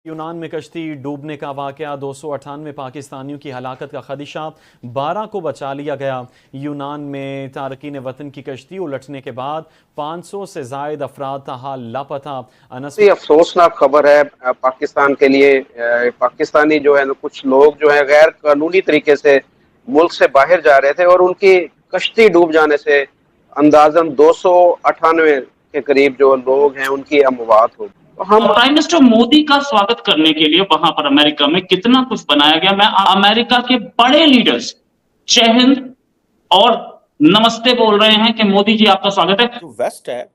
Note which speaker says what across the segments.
Speaker 1: यूनान में कश्ती डूबने का वाकया 298 पाकिस्तानियों की हलाकत का खदशा 12 को बचा लिया गया। यूनान में तारकीन वतन की कश्ती उलटने के बाद 500 से जायद अफराद ताहाल लापता।
Speaker 2: अफसोसनाक खबर है पाकिस्तान के लिए। पाकिस्तानी जो है कुछ लोग जो है गैर कानूनी तरीके से मुल्क से बाहर जा रहे थे और उनकी कश्ती डूब जाने से अंदाजन 298 के करीब जो लोग हैं उनकी अमवात हो।
Speaker 3: हम प्राइम मिनिस्टर मोदी का स्वागत करने के लिए वहां पर अमेरिका में कितना कुछ बनाया गया। मैं अमेरिका के बड़े लीडर्स जय हिंद और नमस्ते बोल रहे हैं कि मोदी जी आपका स्वागत है।
Speaker 4: जो वेस्ट है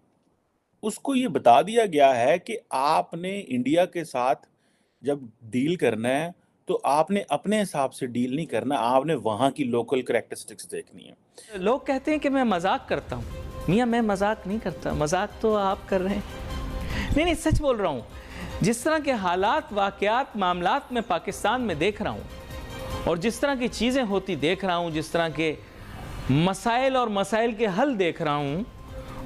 Speaker 4: उसको ये बता दिया गया है कि आपने इंडिया के साथ जब डील करना है तो आपने अपने हिसाब से डील नहीं करना, आपने वहां की लोकल कैरेक्टरिस्टिक्स देखनी है।
Speaker 5: लोग कहते हैं कि मैं मजाक करता हूँ। मियाँ मैं मजाक नहीं करता, मजाक तो आप कर रहे हैं। नहीं सच बोल रहा हूँ। जिस तरह के हालात वाकयात मामलात में पाकिस्तान में देख रहा हूँ और जिस तरह की चीज़ें होती देख रहा हूँ, जिस तरह के मसाइल और मसाइल के हल देख रहा हूँ,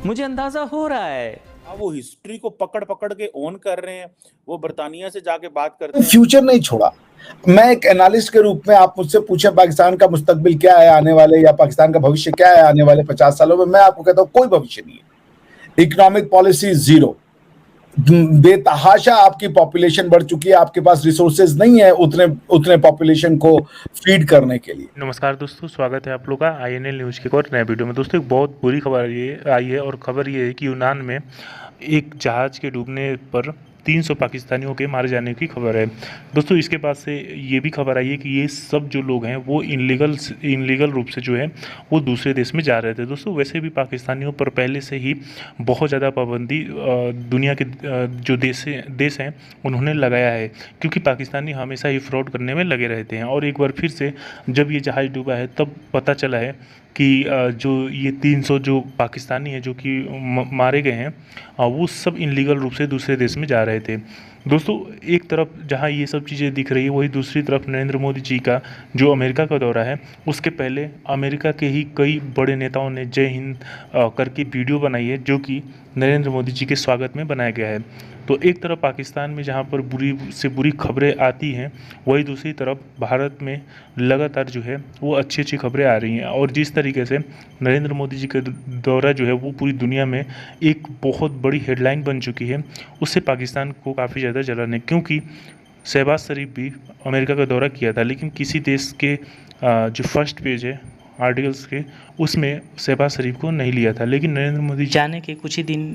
Speaker 5: मुझे अंदाज़ा हो रहा है।
Speaker 4: वो हिस्ट्री को पकड़ पकड़ के ओन कर रहे हैं, वो बरतानिया से जाके बात करते हैं।
Speaker 6: फ्यूचर नहीं छोड़ा। मैं एक एनालिस्ट के रूप में, आप मुझसे पूछे पाकिस्तान का मुस्तकबिल क्या है आने वाले, या पाकिस्तान का भविष्य क्या है आने वाले 50 सालों में, मैं आपको कहता हूँ कोई भविष्य नहीं है। इकोनॉमिक पॉलिसी जीरो, बेतहाशा आपकी पॉपुलेशन बढ़ चुकी है, आपके पास रिसोर्सेज नहीं है उतने पॉपुलेशन को फीड करने के लिए।
Speaker 7: नमस्कार दोस्तों, स्वागत है आप लोग का INL न्यूज़ के एक और नए वीडियो में। दोस्तों एक बहुत बुरी खबर ये आई है और खबर ये है कि यूनान में एक जहाज़ के डूबने पर 300 पाकिस्तानियों के मारे जाने की खबर है। दोस्तों इसके बाद से ये भी खबर आई है कि ये सब जो लोग हैं वो इनलीगल रूप से जो है वो दूसरे देश में जा रहे थे। दोस्तों वैसे भी पाकिस्तानियों पर पहले से ही बहुत ज़्यादा पाबंदी दुनिया के जो देश हैं उन्होंने लगाया है, क्योंकि पाकिस्तानी हमेशा ही फ्रॉड करने में लगे रहते हैं। और एक बार फिर से जब ये जहाज़ डूबा है तब पता चला है कि जो ये 300 जो पाकिस्तानी हैं जो कि मारे गए हैं वो सब इनलीगल रूप से दूसरे देश में जा रहे थे। दोस्तों एक तरफ जहां ये सब चीज़ें दिख रही है, वही दूसरी तरफ नरेंद्र मोदी जी का जो अमेरिका का दौरा है, उसके पहले अमेरिका के ही कई बड़े नेताओं ने जय हिंद करके वीडियो बनाई है जो कि नरेंद्र मोदी जी के स्वागत में बनाया गया है। तो एक तरफ पाकिस्तान में जहां पर बुरी से बुरी खबरें आती हैं, वही दूसरी तरफ भारत में लगातार जो है वो अच्छी अच्छी खबरें आ रही हैं। और जिस तरीके से नरेंद्र मोदी जी का दौरा जो है वो पूरी दुनिया में एक बहुत बड़ी हेडलाइन बन चुकी है, उससे पाकिस्तान को काफ़ी ज़्यादा जलन है। क्योंकि शहबाज शरीफ भी अमेरिका का दौरा किया था, लेकिन किसी देश के जो फर्स्ट पेज है आर्टिकल्स के, उसमें शहबाज शरीफ को नहीं लिया था। लेकिन नरेंद्र मोदी
Speaker 5: जाने के कुछ ही दिन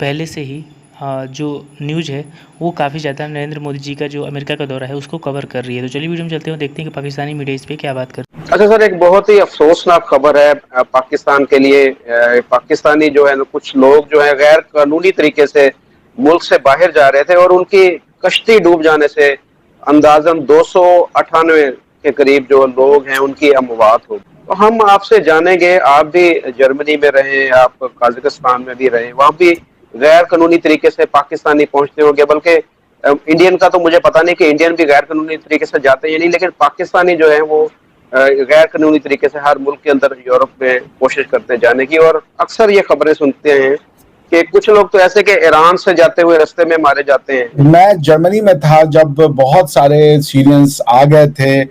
Speaker 5: पहले से ही जो न्यूज़ है वो काफ़ी ज़्यादा नरेंद्र मोदी जी का जो अमेरिका का दौरा है उसको कवर कर रही है। तो चलिए वीडियो में चलते हैं, देखते हैं कि पाकिस्तानी मीडिया इस पर क्या बात कर।
Speaker 2: अच्छा सर, एक बहुत ही अफसोसनाक खबर है पाकिस्तान के लिए। पाकिस्तानी जो है कुछ लोग जो है गैर कानूनी तरीके से मुल्क से बाहर जा रहे थे और उनकी कश्ती डूब जाने से अंदाजन 298 के करीब जो लोग हैं उनकी अमवात हो। तो हम आपसे जानेंगे, आप भी जर्मनी में रहे, आप कजाकिस्तान में भी रहे, वहां भी गैर कानूनी तरीके से पाकिस्तानी पहुंचते होंगे, बल्कि इंडियन का तो मुझे पता नहीं कि इंडियन भी गैर कानूनी तरीके से जाते हैं या नहीं, लेकिन पाकिस्तानी जो है वो गैर कानूनी तरीके से हर मुल्क के अंदर यूरोप में कोशिश करते हैं जाने की। और अक्सर ये खबरें सुनते हैं कि कुछ लोग तो ऐसे कि ईरान से जाते हुए रास्ते में मारे जाते हैं।
Speaker 6: मैं जर्मनी में था जब बहुत सारे सीरियंस आ गए थे,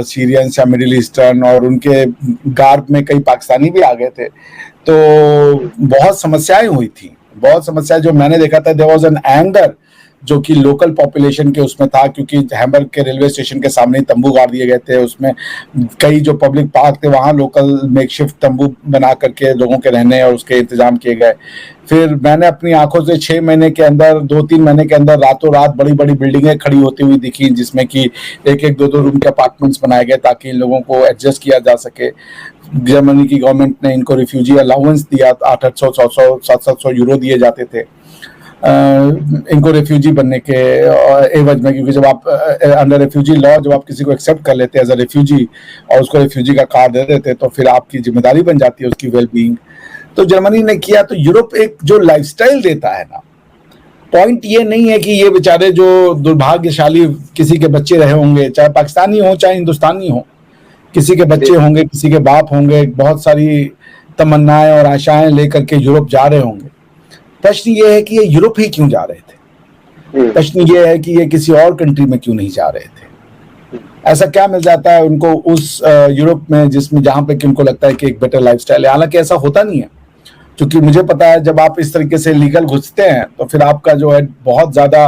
Speaker 6: सीरियंस या मिडिल ईस्टर्न, और उनके गार्ड में कई पाकिस्तानी भी आ गए थे। तो बहुत समस्याएं हुई थी, बहुत समस्या जो मैंने देखा था। देयर वाज एन एंगर जो कि लोकल पॉपुलेशन के उसमें था, क्योंकि हैम्बर्ग के रेलवे स्टेशन के सामने तंबू गाड़ दिए गए थे। उसमें कई जो पब्लिक पार्क थे वहाँ लोकल मेकशिफ्ट तंबू बना करके लोगों के रहने और उसके इंतजाम किए गए। फिर मैंने अपनी आंखों से 6 महीने के अंदर, 2-3 महीने के अंदर रातों रात बड़ी बड़ी बिल्डिंगें खड़ी होती हुई दिखी, जिसमें कि 1-1, 2-2 रूम के अपार्टमेंट्स बनाए गए ताकि इन लोगों को एडजस्ट किया जा सके। जर्मनी की गवर्नमेंट ने इनको रिफ्यूजी अलाउंस दिया, 800, 700, 700 यूरो दिए जाते थे इनको रेफ्यूजी बनने के एवज में, क्योंकि जब आप अंडर रेफ्यूजी लॉ जब आप किसी को एक्सेप्ट कर लेते हैं एज अ रेफ्यूजी और उसको रेफ्यूजी का कार्ड दे देते तो फिर आपकी जिम्मेदारी बन जाती है उसकी वेलबींग। तो जर्मनी ने किया। तो यूरोप एक जो लाइफस्टाइल देता है ना, पॉइंट ये नहीं है कि ये बेचारे जो दुर्भाग्यशाली किसी के बच्चे रहे होंगे, चाहे पाकिस्तानी हो चाहे हिंदुस्तानी हो, किसी के बच्चे होंगे, किसी के बाप होंगे, बहुत सारी तमन्नाएं और आशाएं लेकर के यूरोप जा रहे होंगे। प्रश्न ये है कि ये यूरोप ही क्यों जा रहे थे। प्रश्न ये है कि ये किसी और कंट्री में क्यों नहीं जा रहे थे? ऐसा क्या मिल जाता है उनको उस यूरोप में जिसमें जहां पे कि उनको लगता है कि एक बेटर लाइफस्टाइल है? हालांकि ऐसा होता नहीं है, क्योंकि मुझे पता है जब आप इस तरीके से लीगल घुसते हैं तो फिर आपका जो है बहुत ज्यादा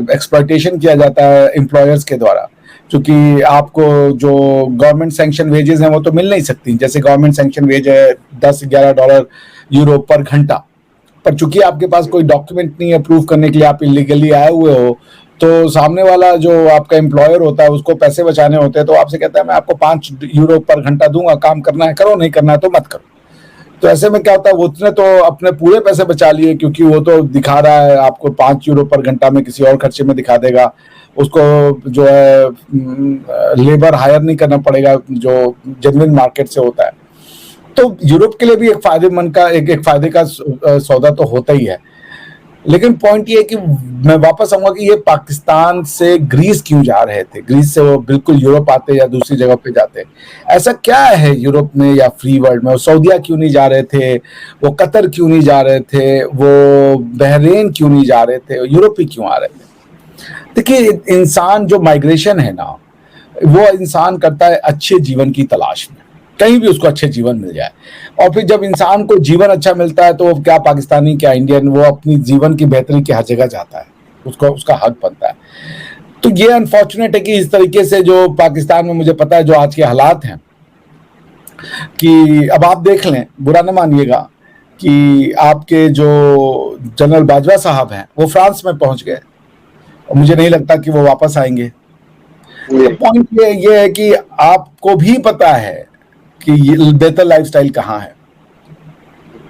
Speaker 6: एक्सप्लॉयटेशन किया जाता है एम्प्लॉयर्स के द्वारा, क्योंकि आपको जो गवर्नमेंट सैंक्शन वेजेस हैं वो तो मिल नहीं सकती। जैसे गवर्नमेंट सैंक्शन वेज है $10-11 यूरो पर घंटा, पर चूंकि आपके पास कोई डॉक्यूमेंट नहीं है प्रूव करने के लिए आप इलीगली आए हुए हो, तो सामने वाला जो आपका एम्प्लॉयर होता है उसको पैसे बचाने होते हैं, तो आपसे कहता है मैं आपको €5 पर घंटा दूंगा, काम करना है करो, नहीं करना है तो मत करो। तो ऐसे में क्या होता है, उसने तो अपने पूरे पैसे बचा लिए, क्योंकि वो तो दिखा रहा है आपको €5 पर घंटा में किसी और खर्चे में दिखा देगा, उसको जो है लेबर हायर नहीं करना पड़ेगा जो जेन्युइन मार्केट से होता है। तो यूरोप के लिए भी एक फायदेमंद का एक फायदे का सौदा तो होता ही है। लेकिन पॉइंट ये है कि मैं वापस आऊंगा कि ये पाकिस्तान से ग्रीस क्यों जा रहे थे? ग्रीस से वो बिल्कुल यूरोप आते या दूसरी जगह पे जाते? ऐसा क्या है यूरोप में या फ्री वर्ल्ड में? वो सऊदीया क्यों नहीं जा रहे थे? वो कतर क्यों नहीं जा रहे थे? वो बहरीन क्यों नहीं जा रहे थे? यूरोप ही क्यों आ रहे थे? देखिए, इंसान जो माइग्रेशन है ना, वो इंसान करता है अच्छे जीवन की तलाश में, कहीं भी उसको अच्छे जीवन मिल जाए। और फिर जब इंसान को जीवन अच्छा मिलता है तो वो क्या पाकिस्तानी क्या इंडियन, वो अपनी जीवन की बेहतरी की हर जगह जाता है, उसको उसका हक बनता है। तो ये अनफॉर्चुनेट है कि इस तरीके से जो पाकिस्तान में, मुझे पता है जो आज के हालात हैं, कि अब आप देख लें, बुरा न मानिएगा, कि आपके जो जनरल बाजवा साहब हैं वो फ्रांस में पहुंच गए और मुझे नहीं लगता कि वो वापस आएंगे। तो पॉइंट ये है कि आपको भी पता है कि ये बेहतर लाइफस्टाइल कहाँ है।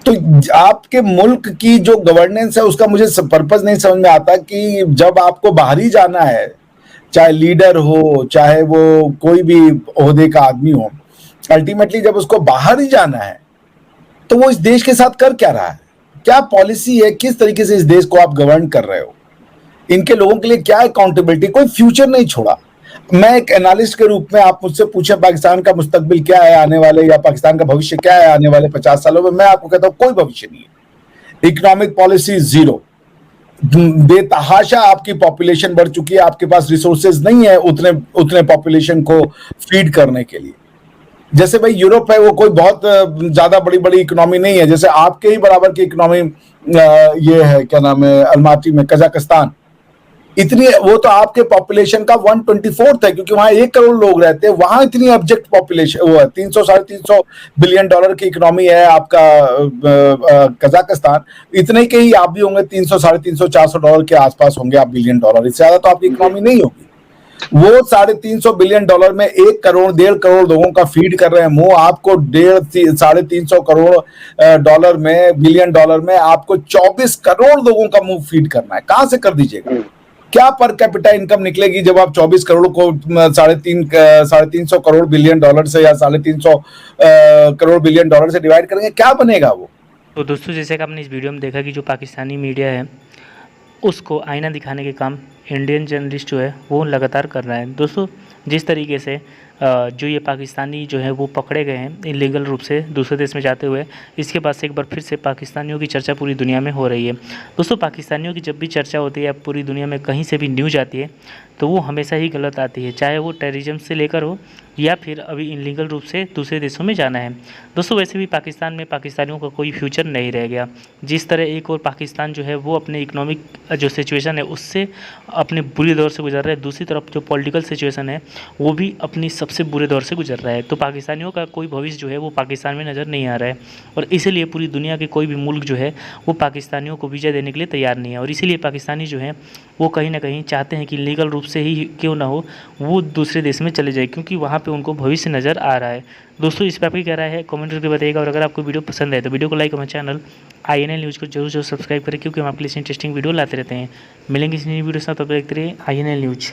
Speaker 6: तो आपके मुल्क की जो गवर्नेंस है उसका मुझे पर्पस नहीं समझ में आता कि जब आपको बाहर ही जाना है, चाहे लीडर हो चाहे वो कोई भी ओहदे का आदमी हो, अल्टीमेटली जब उसको बाहर ही जाना है तो वो इस देश के साथ कर क्या रहा है, क्या पॉलिसी है, किस तरीके से इस देश को आप गवर्न कर रहे हो, इनके लोगों के लिए क्या अकाउंटेबिलिटी, कोई फ्यूचर नहीं छोड़ा। मैं एक एनालिस्ट के रूप में, आप मुझसे पूछे पाकिस्तान का मुस्तकबिल क्या है आने वाले, या पाकिस्तान का भविष्य क्या है आने वाले 50 सालों में, मैं आपको कहता हूं कोई भविष्य नहीं है। इकोनॉमिक पॉलिसी जीरो, बेतहाशा आपकी पॉपुलेशन बढ़ चुकी है, आपके पास रिसोर्सेज नहीं है उतने पॉपुलेशन को फीड करने के लिए। जैसे भाई यूरोप है, वो कोई बहुत ज्यादा बड़ी इकोनॉमी नहीं है, जैसे आपके ही बराबर की इकोनॉमी ये है, क्या नाम है, अलमाटी में कजाकिस्तान, इतनी, वो तो आपके पॉपुलेशन का 1/24 है, क्योंकि वहां 1 करोड़ लोग रहते हैं, वहां इतनी ऑब्जेक्ट पॉपुलेशन, वो है 300-350 बिलियन डॉलर की इकोनॉमी है आपका कजाकिस्तान। इतने के ही आप भी होंगे, 300-350-400 डॉलर के आसपास होंगे आप बिलियन डॉलर, इससे ज्यादा तो आपकी इकोनॉमी नहीं होगी। वो 350 बिलियन डॉलर में 1 करोड़ 1.5 करोड़ लोगों का फीड कर रहे हैं मुंह, आपको 350 करोड़ डॉलर में, बिलियन डॉलर में आपको 24 करोड़ लोगों का मुंह फीड करना है। कहां से कर दीजिएगा? क्या पर कैपिटा इनकम निकलेगी जब आप 24 करोड़ को 350 करोड़ बिलियन डॉलर से, या 350 करोड़ बिलियन डॉलर से डिवाइड करेंगे, क्या बनेगा वो?
Speaker 8: तो दोस्तों, जैसे कि आपने इस वीडियो में देखा कि जो पाकिस्तानी मीडिया है उसको आईना दिखाने के काम इंडियन जर्नलिस्ट जो है वो लगातार कर रहा है। दोस्तों, जिस तरीके से जो ये पाकिस्तानी जो है वो पकड़े गए हैं इलीगल रूप से दूसरे देश में जाते हुए, इसके बाद से एक बार फिर से पाकिस्तानियों की चर्चा पूरी दुनिया में हो रही है। दोस्तों, पाकिस्तानियों की जब भी चर्चा होती है पूरी दुनिया में, कहीं से भी न्यूज़ आती है तो वो हमेशा ही गलत आती है, चाहे वो टेररिज्म से लेकर हो या फिर अभी इलीगल रूप से दूसरे देशों में जाना है। दोस्तों, वैसे भी पाकिस्तान में पाकिस्तानियों का कोई फ्यूचर नहीं रह गया। जिस तरह एक और पाकिस्तान जो है वो अपने इकोनॉमिक जो सिचुएशन है उससे अपने बुरी दौर से गुजर रहा है, दूसरी तरफ जो पॉलिटिकल सिचुएशन है वो भी अपनी सबसे बुरे दौर से गुजर रहा है। तो पाकिस्तानियों का कोई भविष्य जो है वो पाकिस्तान में नज़र नहीं आ रहा है, और इसीलिए पूरी दुनिया के कोई भी मुल्क जो है वो पाकिस्तानियों को वीज़ा देने के लिए तैयार नहीं है। और इसीलिए पाकिस्तानी जो है वो कहीं ना कहीं चाहते हैं कि लीगल रूप से ही क्यों ना हो वो दूसरे देश में चले जाए, क्योंकि वहाँ पे उनको भविष्य नज़र आ रहा है। दोस्तों, इस पर आपकी क्या राय है कमेंट करके बताइएगा, और अगर आपको वीडियो पसंद है तो वीडियो को लाइक, हमारे चैनल INL न्यूज़ को जरूर सब्सक्राइब करें, क्योंकि हम आपके लिए इंटरेस्टिंग वीडियो लाते रहते हैं। मिलेंगे इस नई वीडियो के साथ, तब तक देखते रहिए INL न्यूज़।